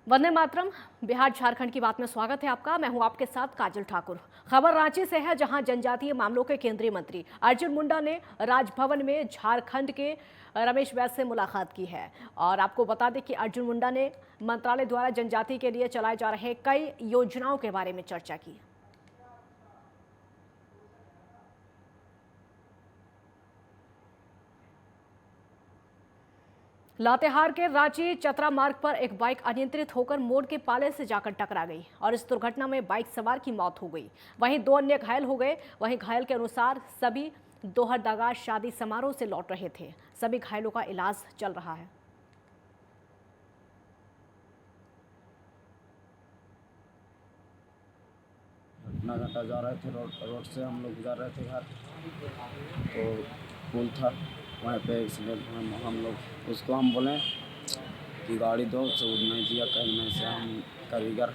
वंदे मातरम। बिहार झारखंड की बात में स्वागत है आपका। मैं हूं आपके साथ काजल ठाकुर। खबर रांची से है, जहां जनजातीय मामलों के केंद्रीय मंत्री अर्जुन मुंडा ने राजभवन में झारखंड के रमेश बैस से मुलाकात की है। और आपको बता दें कि अर्जुन मुंडा ने मंत्रालय द्वारा जनजाति के लिए चलाए जा रहे कई योजनाओं के बारे में चर्चा की। लातेहार के रांची चतरा मार्ग पर एक बाइक अनियंत्रित होकर मोड़ के पाले से जाकर टकरा गई और इस दुर्घटना में बाइक सवार की मौत हो गई। वहीं 2 अन्य घायल हो गए। वहीं घायल के अनुसार सभी दोहरदगा शादी समारोह से लौट रहे थे। सभी घायलों का इलाज चल रहा है। घटना घटा जा रहे थे, रोड से हम लोग गुजार रहे थे घर, तो पुल था वहाँ पे एक्सीडेंट हुआ। हम लोग उसको हम बोले कि गाड़ी दो, सूद नहीं दिया। कहने से हम कारीगर,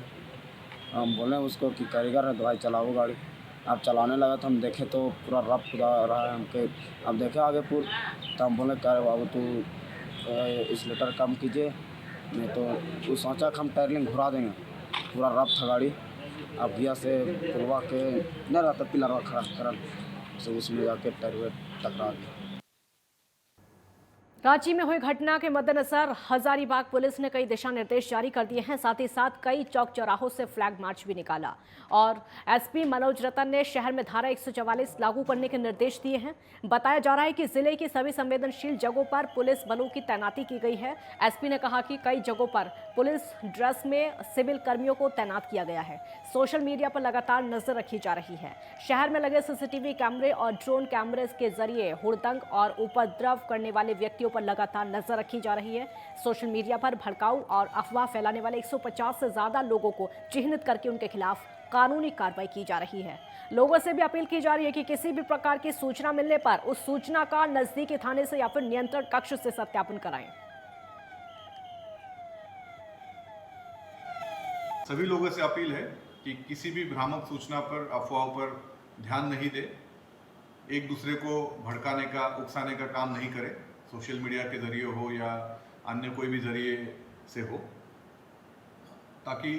हम बोले उसको कि कारीगर है, दवाई चलाओ गाड़ी। अब चलाने लगा तो हम देखे तो पूरा रफ खुदा रहा है हमके। अब देखे आगे पुल, तो हम बोले करे बाबू तू एक्सीलेटर कम कीजिए, नहीं तो सोचा कि हम टायरिंग घुरा देंगे। पूरा रफ था गाड़ी। अब भैया से पुलवा के नहीं रहता पिलरवा खड़ा करल, तो उसमें जाके टायर टकरा गया। रांची में हुई घटना के मद्देनजर हजारीबाग पुलिस ने कई दिशा निर्देश जारी कर दिए हैं। साथ ही साथ कई चौक चौराहों से फ्लैग मार्च भी निकाला और एसपी मनोज रतन ने शहर में धारा 144 लागू करने के निर्देश दिए हैं। बताया जा रहा है कि जिले की सभी संवेदनशील जगहों पर पुलिस बलों की तैनाती की गई है। एसपी ने कहा कि कई जगहों पर पुलिस ड्रेस में सिविल कर्मियों को तैनात किया गया है। सोशल मीडिया पर लगातार नजर रखी जा रही है। शहर में लगे सीसीटीवी कैमरे और ड्रोन कैमरे के जरिए हुड़दंग और उपद्रव करने वाले व्यक्तियों पर लगातार नजर रखी जा रही है। सोशल मीडिया पर भड़काऊ और अफवाह फैलाने वाले 150 से ज्यादा लोगों को चिन्हित करके उनके खिलाफ कानूनी कार्रवाई की जा रही है। लोगों से भी अपील की जा रही है कि किसी भी प्रकार की सूचना मिलने पर उस सूचना का नजदीकी थाने से या फिर नियंत्रण कक्ष से सत्यापन कराएं। सभी लोगों से अपील है कि किसी भी भ्रामक सूचना पर, अफवाहों पर ध्यान नहीं दे, एक दूसरे को भड़काने का, उकसाने का काम नहीं करे। सोशल मीडिया के जरिए हो या अन्य कोई भी जरिए से हो, ताकि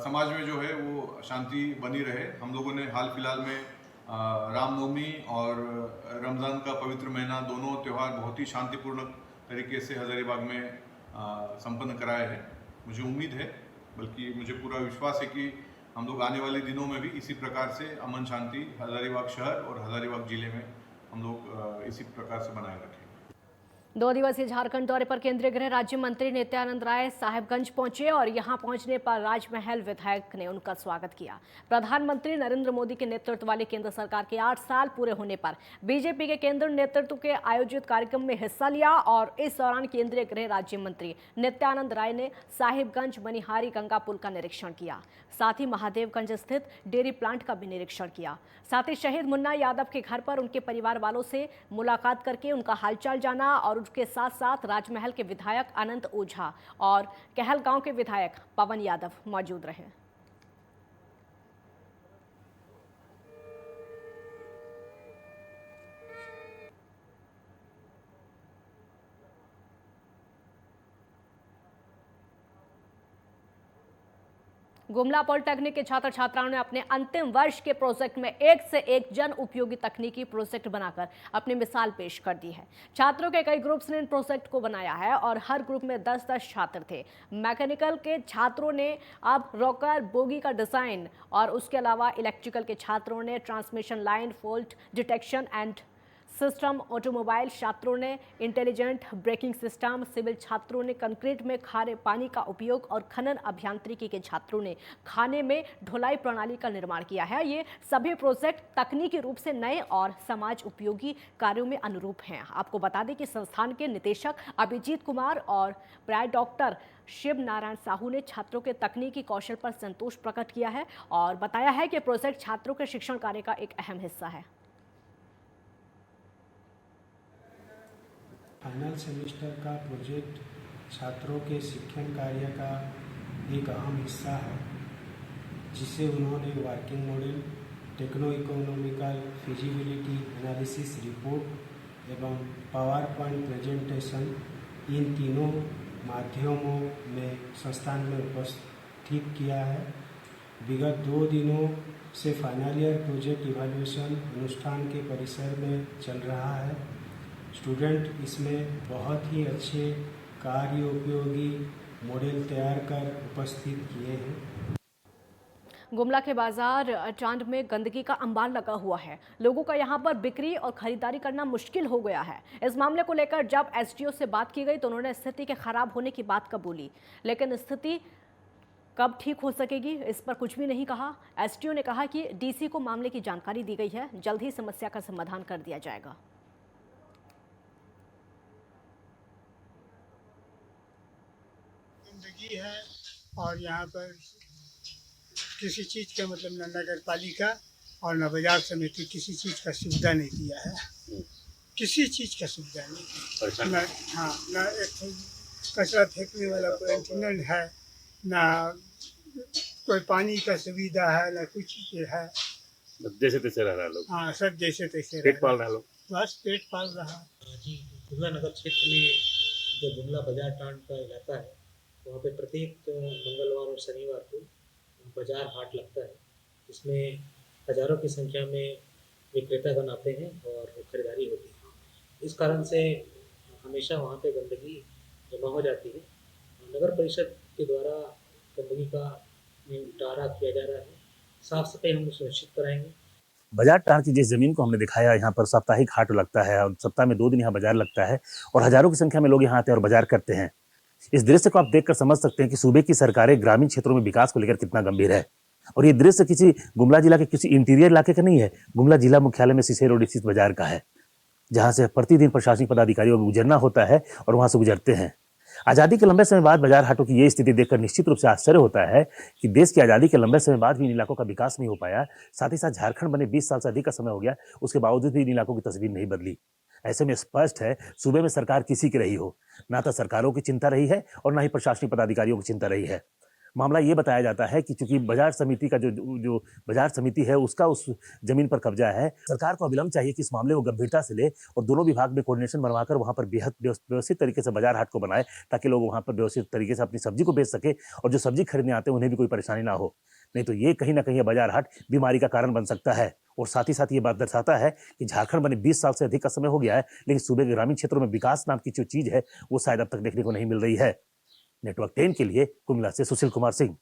समाज में जो है वो शांति बनी रहे। हम लोगों ने हाल फिलहाल में रामनवमी और रमज़ान का पवित्र महीना, दोनों त्यौहार बहुत ही शांतिपूर्ण तरीके से हजारीबाग में संपन्न कराए हैं। मुझे उम्मीद है, बल्कि मुझे पूरा विश्वास है कि हम लोग आने वाले दिनों में भी इसी प्रकार से अमन शांति हजारीबाग शहर और हजारीबाग जिले में हम लोग इसी प्रकार से बनाए रखें। 2 दिवसीय झारखंड दौरे पर केंद्रीय गृह राज्य मंत्री नित्यानंद राय साहेबगंज पहुंचे और यहां पहुंचने पर राजमहल विधायक ने उनका स्वागत किया। प्रधानमंत्री नरेंद्र मोदी के नेतृत्व वाली केंद्र सरकार के 8 साल पूरे होने पर बीजेपी के केंद्र नेतृत्व के आयोजित कार्यक्रम में हिस्सा लिया और इस दौरान केंद्रीय गृह राज्य मंत्री नित्यानंद राय ने साहिबगंज मनिहारी गंगा पुल का निरीक्षण किया। साथ ही महादेवगंज स्थित डेयरी प्लांट का भी निरीक्षण किया। साथ ही शहीद मुन्ना यादव के घर पर उनके परिवार वालों से मुलाकात करके उनका हालचाल जाना और उसके साथ साथ राजमहल के विधायक अनंत ओझा और कहलगांव के विधायक पवन यादव मौजूद रहे। गुमला पॉलिटेक्निक के छात्र छात्राओं ने अपने अंतिम वर्ष के प्रोजेक्ट में एक से एक जन उपयोगी तकनीकी प्रोजेक्ट बनाकर अपनी मिसाल पेश कर दी है। छात्रों के कई ग्रुप्स ने इन प्रोजेक्ट को बनाया है और हर ग्रुप में 10-10 छात्र थे। मैकेनिकल के छात्रों ने अब रॉकर बोगी का डिजाइन और उसके अलावा इलेक्ट्रिकल के छात्रों ने transmission line fault detection and system, automobile छात्रों ने इंटेलिजेंट ब्रेकिंग सिस्टम, सिविल छात्रों ने कंक्रीट में खारे पानी का उपयोग और खनन अभियांत्रिकी के छात्रों ने खाने में ढुलाई प्रणाली का निर्माण किया है। ये सभी प्रोजेक्ट तकनीकी रूप से नए और समाज उपयोगी कार्यों में अनुरूप हैं। आपको बता दें कि संस्थान के निदेशक अभिजीत कुमार और प्राय डॉक्टर शिव नारायण साहू ने छात्रों के तकनीकी कौशल पर संतोष प्रकट किया है और बताया है कि प्रोजेक्ट छात्रों के शिक्षण कार्य का एक अहम हिस्सा है। फाइनल सेमेस्टर का प्रोजेक्ट छात्रों के शिक्षण कार्य का एक अहम हिस्सा है, जिसे उन्होंने working model, techno economical feasibility analysis report एवं पावर पॉइंट प्रेजेंटेशन, इन तीनों माध्यमों में संस्थान में उपस्थित किया है। विगत 2 दिनों से फाइनल ईयर प्रोजेक्ट इवैल्यूएशन अनुष्ठान के परिसर में चल रहा है। स्टूडेंट इसमें बहुत ही अच्छे कार्य उपयोगी मॉडल तैयार कर उपस्थित किए हैं। गुमला के बाजार टांड में गंदगी का अंबार लगा हुआ है। लोगों का यहां पर बिक्री और खरीदारी करना मुश्किल हो गया है। इस मामले को लेकर जब एसडीओ से बात की गई तो उन्होंने स्थिति के खराब होने की बात कबूली, लेकिन स्थिति कब ठीक हो सकेगी इस पर कुछ भी नहीं कहा। एसडीओ ने कहा कि डीसी को मामले की जानकारी दी गई है, जल्द ही समस्या का समाधान कर दिया जाएगा। गंदगी है और यहाँ पर किसी चीज़ का मतलब न नगर पालिका और न बाजार समिति किसी चीज़ का सुविधा नहीं दिया है। किसी चीज़ का सुविधा नहीं न, हाँ न एक कचरा फेंकने वाला कोई एंटीना है, न कोई पानी का सुविधा है, न कुछ है। जैसे तैसे रह रहा लोग। हाँ सब जैसे तैसे पेट पाल रहा लोग। बस पेट पाल रहा। जी, गुमला नगर क्षेत्र में जो गुमला बाजार टांड का इलाका है वहाँ पे प्रत्येक मंगलवार और शनिवार को बाजार हाट लगता है। इसमें हज़ारों की संख्या में विक्रेतागण आते हैं और खरीदारी होती है। इस कारण से हमेशा वहाँ पे गंदगी जमा हो जाती है। नगर परिषद के द्वारा गंदगी का निपटारा किया जा रहा है। साफ सफाई हम सुनिश्चित कराएंगे। बाजार टांड की जिस जमीन को हमने दिखाया, यहाँ पर साप्ताहिक हाट लगता है और सप्ताह में 2 दिन यहाँ बाजार लगता है और हजारों की संख्या में लोग यहाँ आते हैं और बाजार करते हैं। इस दृश्य को आप देखकर समझ सकते हैं कि सूबे की सरकारें ग्रामीण क्षेत्रों में विकास को लेकर कितना गंभीर है। और ये दृश्य किसी गुमला जिला के किसी इंटीरियर इलाके का नहीं है, गुमला जिला मुख्यालय में सिसेर रोड स्थित बाजार का है, जहां से प्रतिदिन प्रशासनिक पदाधिकारियों को गुजरना होता है और वहां से गुजरते हैं। आज़ादी के लंबे समय बाद बाजार हाटों की ये स्थिति देखकर निश्चित रूप से आश्चर्य होता है कि देश की आज़ादी के लंबे समय बाद भी इन इलाकों का विकास नहीं हो पाया। साथ ही साथ झारखंड बने 20 साल से अधिक का समय हो गया, उसके बावजूद भी इन इलाकों की तस्वीर नहीं बदली। ऐसे में स्पष्ट है सूबे में सरकार किसी की रही हो, ना तो सरकारों की चिंता रही है और ना ही प्रशासनिक पदाधिकारियों की चिंता रही है। मामला ये बताया जाता है कि चूंकि बाजार समिति का जो बाजार समिति है उसका उस जमीन पर कब्जा है, सरकार को अविलंब चाहिए कि इस मामले को गंभीरता से ले और दोनों विभाग में कोऑर्डिनेशन बनवाकर वहां पर बेहद व्यवस्थित तरीके से बाजार हाट को बनाए, ताकि लोग वहां पर व्यवस्थित तरीके से अपनी सब्जी को बेच सके और जो सब्जी खरीदने आते हैं उन्हें भी कोई परेशानी ना हो। नहीं तो ये कहीं ना कहीं बाजार हाट बीमारी का कारण बन सकता है। और साथ ही साथ ये बात दर्शाता है कि झारखंड बने 20 साल से अधिक का समय हो गया है, लेकिन सूबे के ग्रामीण क्षेत्रों में विकास नाम की जो चीज है वो शायद अब तक देखने को नहीं मिल रही है। नेटवर्क 10 के लिए गुमला से सुशील कुमार सिंह।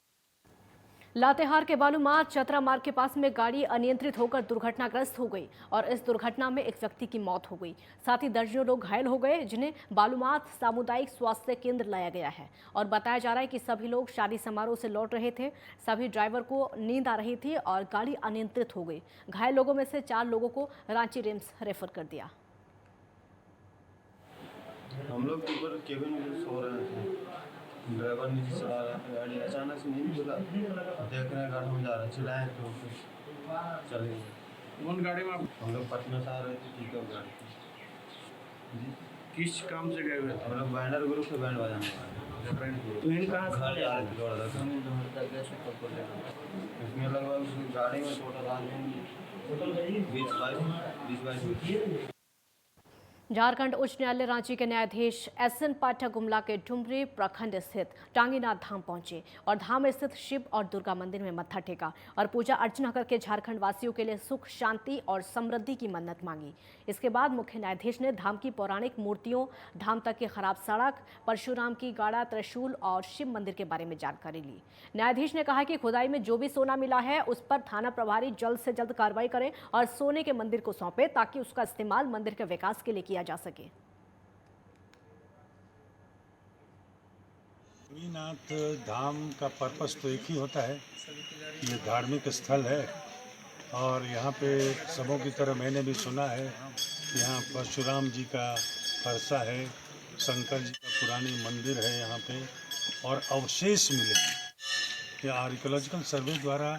लातेहार के बालूमाथ चतरा मार्ग के पास में गाड़ी अनियंत्रित होकर दुर्घटनाग्रस्त हो गई और इस दुर्घटना में एक व्यक्ति की मौत हो गई। साथ ही दर्जनों लोग घायल हो गए, जिन्हें बालूमाथ सामुदायिक स्वास्थ्य केंद्र लाया गया है। और बताया जा रहा है कि सभी लोग शादी समारोह से लौट रहे थे। सभी ड्राइवर को नींद आ रही थी और गाड़ी अनियंत्रित हो गई। घायल लोगों में से 4 लोगों को रांची रिम्स रेफर कर दिया। हम लोग ऊपर केबिन में सो रहे थे, ड्राइवर नीचे चला रहा था गाड़ी, अचानक से नहीं बोला, देख रहे हैं गाड़ी में जा रहे, चिल्लाए तो चले गए। कौन गाड़ी में? हम लोग पटना से आ रहे थे, पिकअप गाड़ी जी। किस काम से गए हुए थे? हम लोग बैंडर ग्रुप से बैंड बजाने तो इन कहाँ घर जा रहे थे। इसमें लगभग गाड़ी में टोटल आदमी 20-22 झारखंड उच्च न्यायालय रांची के न्यायाधीश एसएन पाठक गुमला के डुमरी प्रखंड स्थित टांगीनाथ धाम पहुंचे और धाम स्थित शिव और दुर्गा मंदिर में मत्था टेका और पूजा अर्चना करके झारखंड वासियों के लिए सुख, शांति और समृद्धि की मन्नत मांगी। इसके बाद मुख्य न्यायाधीश ने धाम की पौराणिक मूर्तियों, धाम तक की खराब सड़क, परशुराम की गाड़ा, त्रिशूल और शिव मंदिर के बारे में जानकारी ली। न्यायाधीश ने कहा कि खुदाई में जो भी सोना मिला है उस पर थाना प्रभारी जल्द से जल्द कार्रवाई करें और सोने के मंदिर को सौंपे, ताकि उसका इस्तेमाल मंदिर के विकास के लिए किया जा सके। टांगीनाथ धाम का पर्पस तो एक ही होता है, ये धार्मिक स्थल है और यहाँ पे सबों की तरह मैंने भी सुना है, यहाँ परशुराम जी का फरसा है, शंकर जी का पुरानी मंदिर है यहाँ पे, और अवशेष मिले। ये आर्कियोलॉजिकल सर्वे द्वारा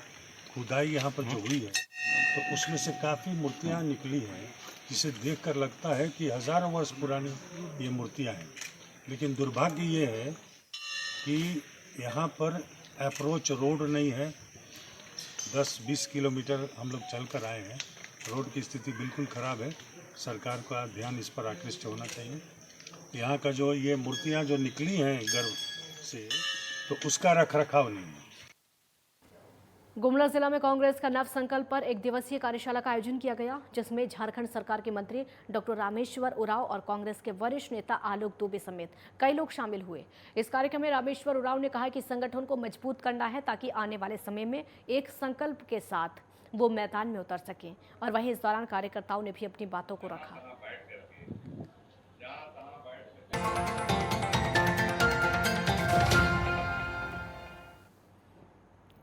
खुदाई यहाँ पर जो हुई है तो उसमें से काफ़ी मूर्तियाँ निकली हैं, जिसे देखकर लगता है कि हज़ारों वर्ष पुरानी ये मूर्तियाँ हैं। लेकिन दुर्भाग्य ये है कि यहाँ पर अप्रोच रोड नहीं है। 10-20 किलोमीटर हम लोग चल कर आए हैं, रोड की स्थिति बिल्कुल ख़राब है। सरकार का ध्यान इस पर आकृष्ट होना चाहिए यहाँ का जो ये मूर्तियाँ जो निकली हैं गर्भ से, तो उसका रख रखाव नहीं है। गुमला जिला में कांग्रेस का नव संकल्प पर एक दिवसीय कार्यशाला का आयोजन किया गया, जिसमें झारखंड सरकार के मंत्री डॉक्टर रामेश्वर उरांव और कांग्रेस के वरिष्ठ नेता आलोक दुबे समेत कई लोग शामिल हुए। इस कार्यक्रम में रामेश्वर उरांव ने कहा कि संगठन को मजबूत करना है ताकि आने वाले समय में एक संकल्प के साथ वो मैदान में उतर सकें। और वहीं इस दौरान कार्यकर्ताओं ने भी अपनी बातों को रखा।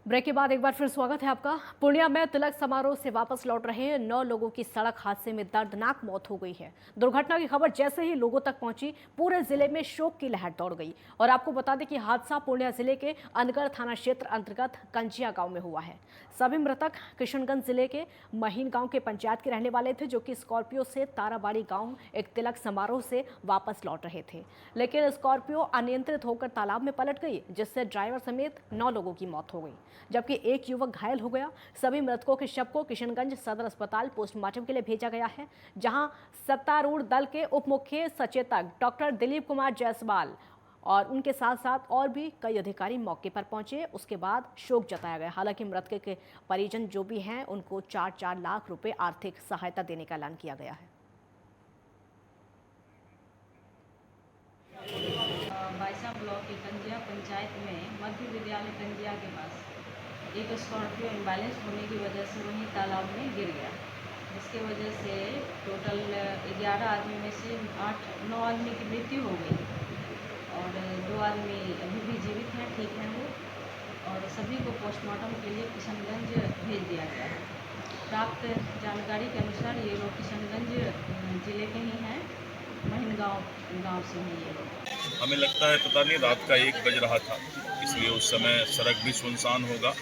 ब्रेक के बाद एक बार फिर स्वागत है आपका। पूर्णिया में तिलक समारोह से वापस लौट रहे 9 लोगों की सड़क हादसे में दर्दनाक मौत हो गई है। दुर्घटना की खबर जैसे ही लोगों तक पहुंची, पूरे जिले में शोक की लहर दौड़ गई। और आपको बता दें कि हादसा पूर्णिया जिले के अनगढ़ थाना क्षेत्र अंतर्गत कंजिया गांव में हुआ है। सभी मृतक किशनगंज जिले के महीन गांव के पंचायत के रहने वाले थे, जो कि स्कॉर्पियो से ताराबाड़ी गांव एक तिलक समारोह से वापस लौट रहे थे। लेकिन स्कॉर्पियो अनियंत्रित होकर तालाब में पलट गई, जिससे ड्राइवर समेत 9 लोगों की मौत हो गई, जबकि एक युवक घायल हो गया। सभी मृतकों के शव को किशनगंज सदर अस्पताल पोस्टमार्टम के लिए भेजा गया है, जहां सत्तारूढ़ दल के उप मुख्य सचेतक डॉक्टर दिलीप कुमार जायसवाल और उनके साथ साथ और भी कई अधिकारी मौके पर पहुंचे। उसके बाद शोक जताया गया। हालांकि मृतक के परिजन जो भी हैं, उनको 4-4 लाख रुपए आर्थिक सहायता देने का ऐलान किया गया है। बाइसा ब्लॉक की कंजिया पंचायत में मध्य विद्यालय कंजिया के पास एक स्कॉर्पियो इम्बैलेंस होने की वजह से वहीं तालाब में गिर गया, जिसके वजह से टोटल 11 आदमी में से 8-9 आदमी की मृत्यु हो गई और 2 आदमी अभी भी जीवित हैं, ठीक हैं वो, और सभी को पोस्टमार्टम के लिए किशनगंज भेज दिया गया है। प्राप्त जानकारी के अनुसार ये लोग किशनगंज जिले के ही हैं, महीन गाँव से हैं ये लोग। हमें लगता है पता नहीं रात का 1 बज रहा था, इसलिए उस समय सड़क भी सुनसान होगा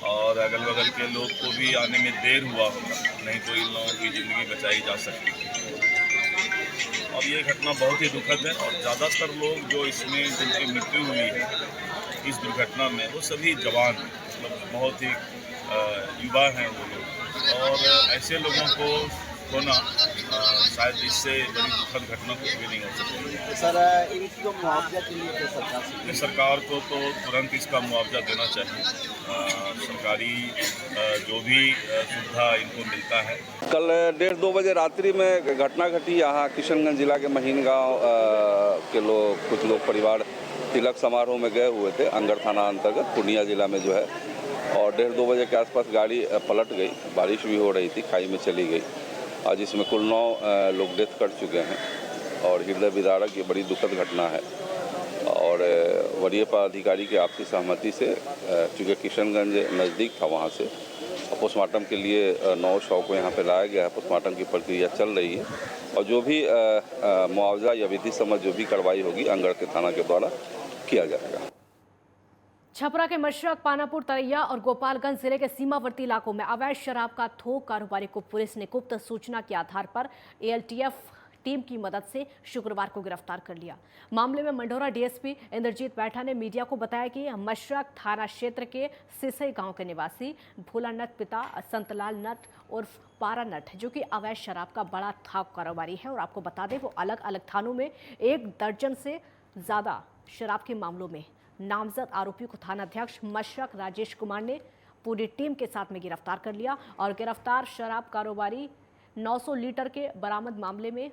और अगल बगल के लोग को भी आने में देर हुआ होगा, नहीं तो इन लोगों की ज़िंदगी बचाई जा सकती है। और ये घटना बहुत ही दुखद है और ज़्यादातर लोग जो इसमें जिनकी मृत्यु हुई है इस दुर्घटना में, वो सभी जवान, मतलब बहुत ही युवा हैं वो लोग, और ऐसे लोगों को होना शायद इससे बड़ी दुखद घटना कुछ भी नहीं हो सकती। सर, इनको मुआवजा के लिए सरकार को तो तुरंत इसका मुआवजा देना चाहिए। सरकारी जो भी सुविधा इनको मिलता है। कल 1:30-2 बजे रात्रि में घटना घटी यहाँ किशनगंज जिला के महीन गाँव के लोग, कुछ लोग परिवार तिलक समारोह में गए हुए थे, अनगढ़ थाना अंतर्गत पूर्णिया जिला में जो है, और 1:30-2 बजे के आसपास गाड़ी पलट गई। बारिश भी हो रही थी, खाई में चली गई, आज इसमें कुल 9 लोग डेथ कर चुके हैं और हृदय विदारक ये बड़ी दुखद घटना है। और वरीय पदाधिकारी की आपसी सहमति से, चूँकि किशनगंज नज़दीक था, वहाँ से पोस्टमार्टम के लिए 9 शव को यहाँ पे लाया गया है। पोस्टमार्टम की प्रक्रिया चल रही है और जो भी मुआवजा या विधि सम्मत जो भी कार्रवाई होगी अनगढ़ के थाना के द्वारा किया जाएगा। छपरा के मशरक, पानापुर, तरैया और गोपालगंज जिले के सीमावर्ती इलाकों में अवैध शराब का थोक कारोबारी को पुलिस ने गुप्त सूचना के आधार पर एएलटीएफ टीम की मदद से शुक्रवार को गिरफ्तार कर लिया। मामले में मंढोरा डीएसपी इंद्रजीत बैठा ने मीडिया को बताया कि मशरक थाना क्षेत्र के सिसई गांव के निवासी भोला नट पिता संतलाल नट उर्फ पारा नट, जो कि अवैध शराब का बड़ा थोक कारोबारी है। और आपको बता दें, वो अलग अलग थानों में 1 दर्जन से ज़्यादा शराब के मामलों में नामजद आरोपियों को थानाध्यक्ष मशरक राजेश कुमार ने पूरी टीम के साथ में गिरफ्तार कर लिया। और गिरफ्तार शराब कारोबारी 900 लीटर के बरामद मामले में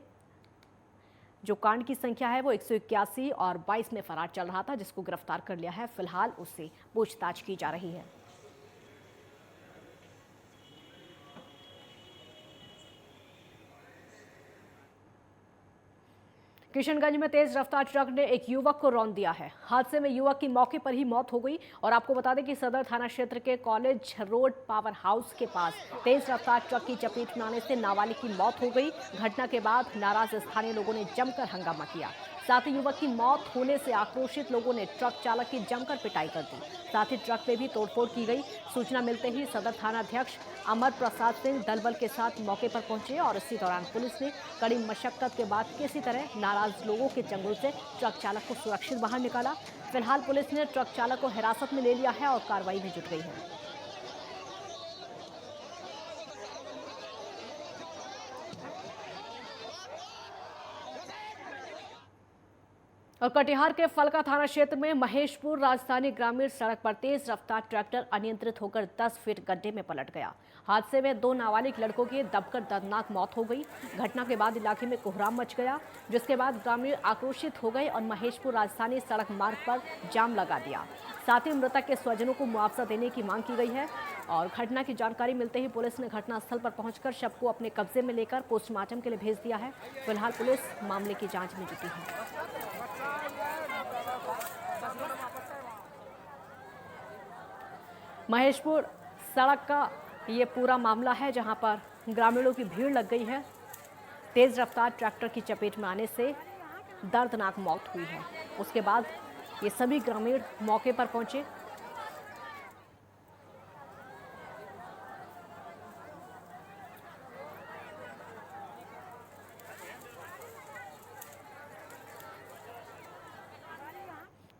जो कांड की संख्या है वो 181 और 22 में फरार चल रहा था, जिसको गिरफ्तार कर लिया है। फिलहाल उससे पूछताछ की जा रही है। किशनगंज में तेज रफ्तार ट्रक ने एक युवक को रौंद दिया है। हादसे में युवक की मौके पर ही मौत हो गई। और आपको बता दें कि सदर थाना क्षेत्र के कॉलेज रोड पावर हाउस के पास तेज रफ्तार ट्रक की चपेट में आने से नाबालिग की मौत हो गई। घटना के बाद नाराज स्थानीय लोगों ने जमकर हंगामा किया। साथ ही युवक की मौत होने से आक्रोशित लोगों ने ट्रक चालक की जमकर पिटाई कर दी। साथ ही ट्रक में भी तोड़फोड़ की गई। सूचना मिलते ही सदर थानाध्यक्ष अमर प्रसाद सिंह दलबल के साथ मौके पर पहुंचे और इसी दौरान पुलिस ने कड़ी मशक्कत के बाद किसी तरह नाराज लोगों के चंगुल से ट्रक चालक को सुरक्षित बाहर निकाला। फिलहाल पुलिस ने ट्रक चालक को हिरासत में ले लिया है और कार्रवाई में जुट गई है। और कटिहार के फलका थाना क्षेत्र में महेशपुर राजधानी ग्रामीण सड़क पर तेज रफ्तार ट्रैक्टर अनियंत्रित होकर 10 फीट गड्ढे में पलट गया। हादसे में 2 नाबालिग लड़कों की दबकर दर्दनाक मौत हो गई। घटना के बाद इलाके में कोहराम मच गया, जिसके बाद ग्रामीण आक्रोशित हो गए और महेशपुर राजधानी सड़क मार्ग पर जाम लगा दिया। साथ ही मृतक के स्वजनों को मुआवजा देने की मांग की गई है। और घटना की जानकारी मिलते ही पुलिस ने घटनास्थल पर पहुंचकर शव को अपने कब्जे में लेकर पोस्टमार्टम के लिए भेज दिया है। फिलहाल पुलिस मामले की जांच में जुटी है। महेशपुर सड़क का ये पूरा मामला है, जहां पर ग्रामीणों की भीड़ लग गई है। तेज रफ्तार ट्रैक्टर की चपेट में आने से दर्दनाक मौत हुई है। उसके बाद ये सभी ग्रामीण मौके पर पहुंचे।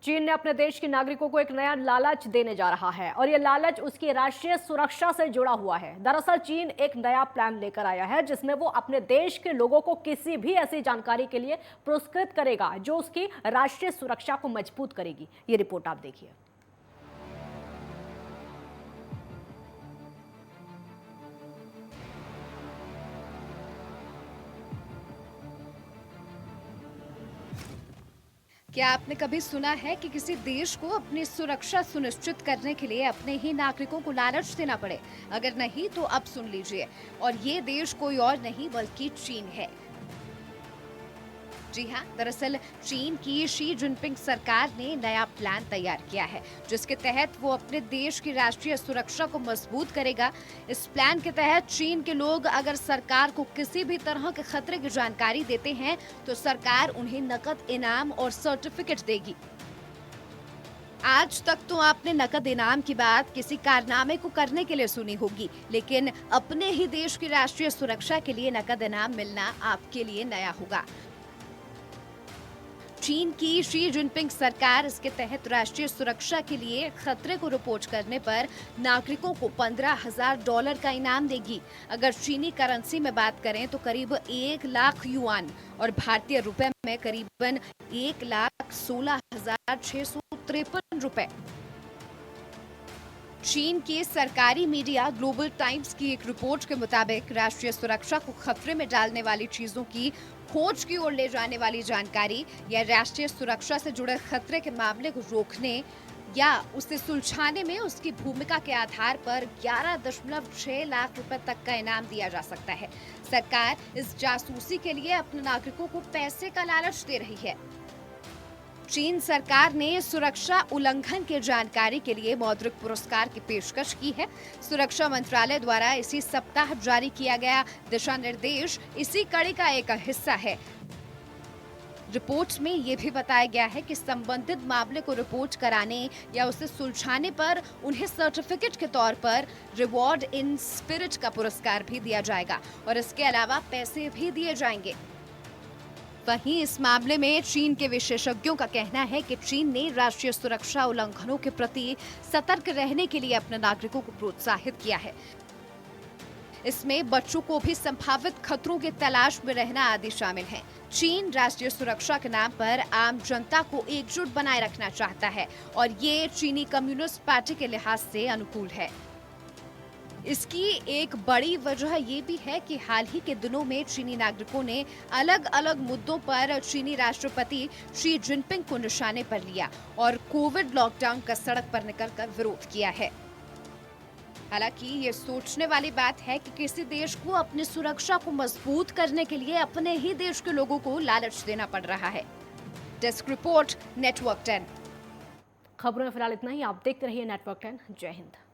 चीन ने अपने देश के नागरिकों को एक नया लालच देने जा रहा है और ये लालच उसकी राष्ट्रीय सुरक्षा से जुड़ा हुआ है। दरअसल चीन एक नया प्लान लेकर आया है, जिसमें वो अपने देश के लोगों को किसी भी ऐसी जानकारी के लिए पुरस्कृत करेगा जो उसकी राष्ट्रीय सुरक्षा को मजबूत करेगी। ये रिपोर्ट आप देखिए। क्या आपने कभी सुना है कि किसी देश को अपनी सुरक्षा सुनिश्चित करने के लिए अपने ही नागरिकों को लालच देना पड़े? अगर नहीं तो अब सुन लीजिए। और ये देश कोई और नहीं बल्कि चीन है। जी हाँ, दरअसल चीन की शी जिनपिंग सरकार ने नया प्लान तैयार किया है, जिसके तहत वो अपने देश की राष्ट्रीय सुरक्षा को मजबूत करेगा। इस प्लान के तहत चीन के लोग अगर सरकार को किसी भी तरह के खतरे की जानकारी देते हैं तो सरकार उन्हें नकद इनाम और सर्टिफिकेट देगी। आज तक तो आपने नकद इनाम की बात किसी कारनामे को करने के लिए सुनी होगी, लेकिन अपने ही देश की राष्ट्रीय सुरक्षा के लिए नकद इनाम मिलना आपके लिए नया होगा। चीन की शी जिनपिंग सरकार इसके तहत राष्ट्रीय सुरक्षा के लिए खतरे को रिपोर्ट करने पर नागरिकों को $15,000 का इनाम देगी। अगर चीनी करेंसी में बात करें तो करीब 1 लाख युआन और भारतीय रुपए में करीबन 1,16,653 रुपए। चीन के सरकारी मीडिया ग्लोबल टाइम्स की एक रिपोर्ट के मुताबिक राष्ट्रीय सुरक्षा को खतरे में डालने वाली चीजों की खोज की ओर ले जाने वाली जानकारी या राष्ट्रीय सुरक्षा से जुड़े खतरे के मामले को रोकने या उसे सुलझाने में उसकी भूमिका के आधार पर 11.6 लाख रुपए तक का इनाम दिया जा सकता है। सरकार इस जासूसी के लिए अपने नागरिकों को पैसे का लालच दे रही है। चीन सरकार ने सुरक्षा उल्लंघन की जानकारी के लिए मौद्रिक पुरस्कार की पेशकश की है। सुरक्षा मंत्रालय द्वारा इसी सप्ताह जारी किया गया दिशा निर्देश इसी कड़ी का एक हिस्सा है। रिपोर्ट में यह भी बताया गया है कि संबंधित मामले को रिपोर्ट कराने या उसे सुलझाने पर उन्हें सर्टिफिकेट के तौर पर रिवॉर्ड इन स्पिरिट का पुरस्कार भी दिया जाएगा और इसके अलावा पैसे भी दिए जाएंगे। वहीं इस मामले में चीन के विशेषज्ञों का कहना है कि चीन ने राष्ट्रीय सुरक्षा उल्लंघनों के प्रति सतर्क रहने के लिए अपने नागरिकों को प्रोत्साहित किया है। इसमें बच्चों को भी संभावित खतरों की तलाश में रहना आदि शामिल है। चीन राष्ट्रीय सुरक्षा के नाम पर आम जनता को एकजुट बनाए रखना चाहता है और ये चीनी कम्युनिस्ट पार्टी के लिहाज से अनुकूल है। इसकी एक बड़ी वजह ये भी है कि हाल ही के दिनों में चीनी नागरिकों ने अलग अलग मुद्दों पर चीनी राष्ट्रपति शी जिनपिंग को निशाने पर लिया और कोविड लॉकडाउन का सड़क पर निकलकर विरोध किया है। हालांकि ये सोचने वाली बात है कि किसी देश को अपनी सुरक्षा को मजबूत करने के लिए अपने ही देश के लोगों को लालच देना पड़ रहा है। Desk report, network 10। खबरों में फिलहाल इतना ही। आप देखते रहिए नेटवर्क 10। जय हिंद।